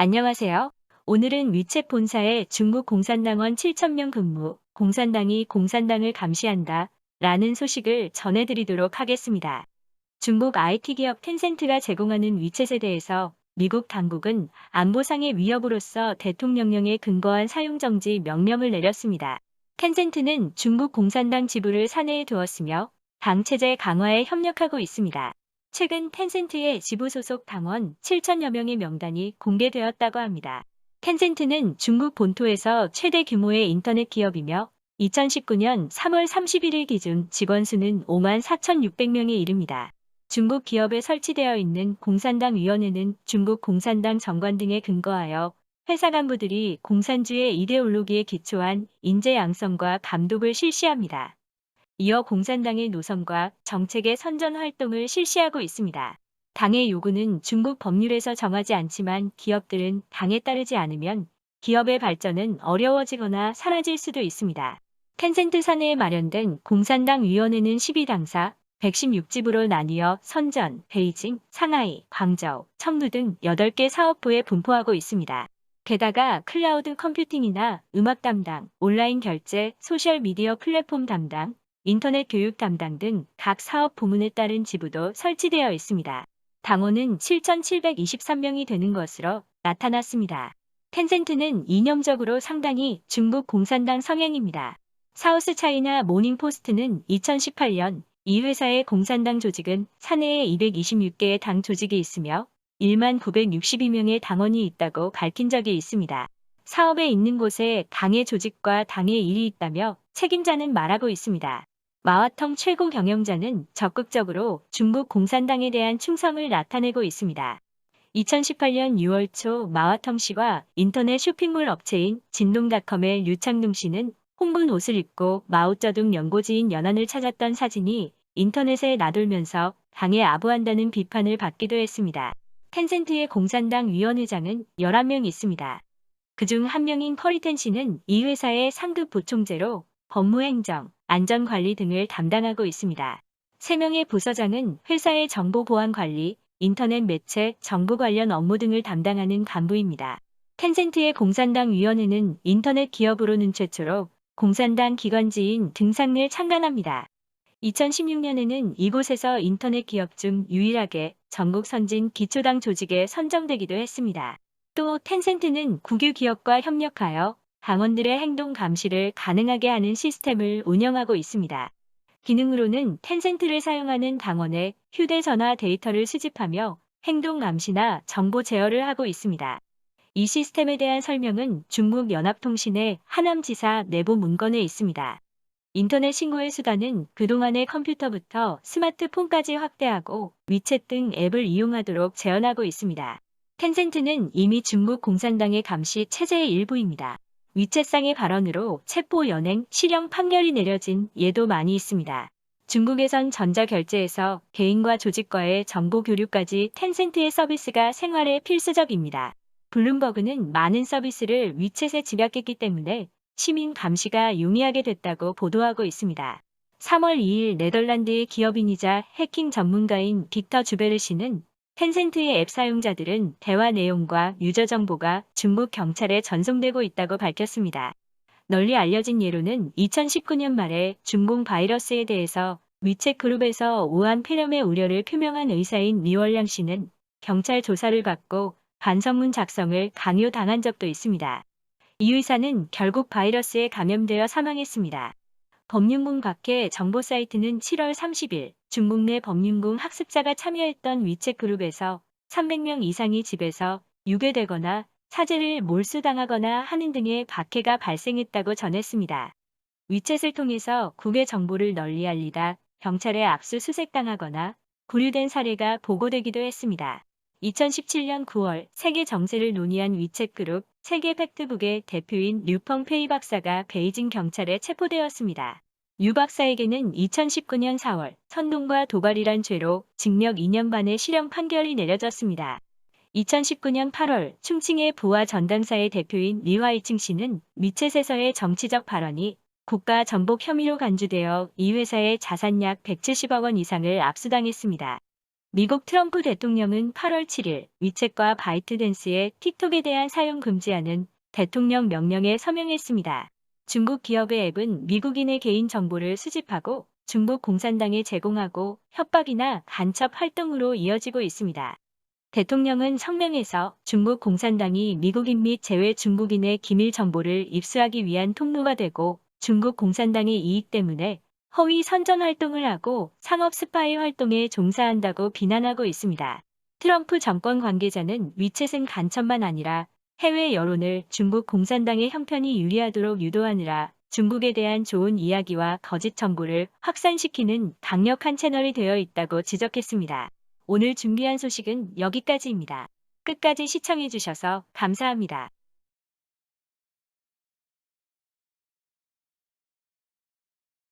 안녕하세요. 오늘은 위챗 본사에 중국 공산당원 7,000명 근무, 공산당이 공산당을 감시한다 라는 소식을 전해드리도록 하겠습니다. 중국 IT 기업 텐센트가 제공하는 위챗에 대해서 미국 당국은 안보상의 위협으로서 대통령령에 근거한 사용 정지 명령을 내렸습니다. 텐센트는 중국 공산당 지부를 사내에 두었으며 당 체제 강화에 협력하고 있습니다. 최근 텐센트의 지부 소속 당원 7천여 명의 명단이 공개되었다고 합니다. 텐센트는 중국 본토에서 최대 규모의 인터넷 기업이며 2019년 3월 31일 기준 직원 수는 5만 4,600명에 이릅니다. 중국 기업에 설치되어 있는 공산당 위원회는 중국 공산당 정관 등에 근거하여 회사 간부들이 공산주의 이데올로기에 기초한 인재 양성과 감독을 실시합니다. 이어 공산당의 노선과 정책의 선전 활동을 실시하고 있습니다. 당의 요구는 중국 법률에서 정하지 않지만 기업들은 당에 따르지 않으면 기업의 발전은 어려워지거나 사라질 수도 있습니다. 텐센트 사내에 마련된 공산당 위원회는 12당사 116집으로 나뉘어 선전, 베이징, 상하이, 광저우, 청두 등 8개 사업부에 분포하고 있습니다. 게다가 클라우드 컴퓨팅이나 음악 담당, 온라인 결제, 소셜미디어 플랫폼 담당, 인터넷 교육 담당 등 각 사업 부문에 따른 지부도 설치되어 있습니다. 당원은 7,723명이 되는 것으로 나타났습니다. 텐센트는 이념적으로 상당히 중국 공산당 성향입니다. 사우스 차이나 모닝포스트는 2018년 이 회사의 공산당 조직은 사내에 226개의 당 조직이 있으며 1만 962명의 당원이 있다고 밝힌 적이 있습니다. 사업에 있는 곳에 당의 조직과 당의 일이 있다며 책임자는 말하고 있습니다. 마와텅 최고 경영자는 적극적으로 중국 공산당에 대한 충성을 나타내고 있습니다. 2018년 6월 초 마와텅 씨와 인터넷 쇼핑몰 업체인 진동닷컴의 류창둥 씨는 홍분 옷을 입고 마오쩌둥 연고지인 연안을 찾았던 사진이 인터넷에 나돌면서 당에 아부한다는 비판을 받기도 했습니다. 텐센트의 공산당 위원회장은 11명 있습니다. 그중 한 명인 퍼리텐 씨는 이 회사의 상급 부총재로 법무행정, 안전관리 등을 담당하고 있습니다. 3명의 부서장은 회사의 정보보안관리, 인터넷 매체, 정보 관련 업무 등을 담당하는 간부입니다. 텐센트의 공산당 위원회는 인터넷 기업으로는 최초로 공산당 기관지인 등산을 창간합니다. 2016년에는 이곳에서 인터넷 기업 중 유일하게 전국 선진 기초당 조직에 선정되기도 했습니다. 또 텐센트는 국유 기업과 협력하여 당원들의 행동 감시를 가능하게 하는 시스템을 운영하고 있습니다. 기능으로는 텐센트를 사용하는 당원의 휴대전화 데이터를 수집하며 행동 감시나 정보 제어를 하고 있습니다. 이 시스템에 대한 설명은 중국 연합통신의 하남지사 내부 문건에 있습니다. 인터넷 신고의 수단은 그동안의 컴퓨터부터 스마트폰까지 확대하고 위챗 등 앱을 이용하도록 제한하고 있습니다. 텐센트는 이미 중국 공산당의 감시 체제의 일부입니다. 위챗상의 발언으로 체포 연행, 실형 판결이 내려진 예도 많이 있습니다. 중국에선 전자결제에서 개인과 조직과의 정보 교류까지 텐센트의 서비스가 생활에 필수적입니다. 블룸버그는 많은 서비스를 위챗에 집약했기 때문에 시민 감시가 용이하게 됐다고 보도하고 있습니다. 3월 2일 네덜란드의 기업인이자 해킹 전문가인 빅터 주베르 씨는 텐센트의 앱 사용자들은 대화 내용과 유저 정보가 중국 경찰에 전송되고 있다고 밝혔습니다. 널리 알려진 예로는 2019년 말에 중공 바이러스에 대해서 위챗 그룹에서 우한 폐렴의 우려를 표명한 의사인 리월량 씨는 경찰 조사를 받고 반성문 작성을 강요당한 적도 있습니다. 이 의사는 결국 바이러스에 감염되어 사망했습니다. 법륜궁 각해 정보 사이트는 7월 30일 중국 내 법륜궁 학습자가 참여했던 위챗 그룹에서 300명 이상이 집에서 유괴되거나 사제를 몰수당하거나 하는 등의 박해가 발생했다고 전했습니다. 위챗을 통해서 국외 정보를 널리 알리다 경찰에 압수수색당하거나 구류된 사례가 보고되기도 했습니다. 2017년 9월 세계 정세를 논의한 위챗 그룹 세계 팩트북의 대표인 류펑 페이 박사가 베이징 경찰에 체포되었습니다. 유 박사에게는 2019년 4월 선동과 도발이란 죄로 징역 2년 반의 실형 판결이 내려졌습니다. 2019년 8월 충칭의 부하 전당사의 대표인 리화이칭 씨는 위챗에서의 정치적 발언이 국가 전복 혐의로 간주되어 이 회사의 자산 약 170억 원 이상을 압수당했습니다. 미국 트럼프 대통령은 8월 7일 위챗과 바이트댄스의 틱톡에 대한 사용 금지하는 대통령 명령에 서명했습니다. 중국 기업의 앱은 미국인의 개인 정보를 수집하고 중국 공산당에 제공하고 협박이나 간첩 활동으로 이어지고 있습니다. 대통령은 성명에서 중국 공산당이 미국인 및 제외 중국인의 기밀 정보를 입수하기 위한 통로가 되고 중국 공산당의 이익 때문에 허위 선전 활동을 하고 상업 스파이 활동에 종사한다고 비난하고 있습니다. 트럼프 정권 관계자는 위챗은 간첩만 아니라 해외 여론을 중국 공산당의 형편이 유리하도록 유도하느라 중국에 대한 좋은 이야기와 거짓 정보를 확산시키는 강력한 채널이 되어 있다고 지적했습니다. 오늘 준비한 소식은 여기까지입니다. 끝까지 시청해주셔서 감사합니다.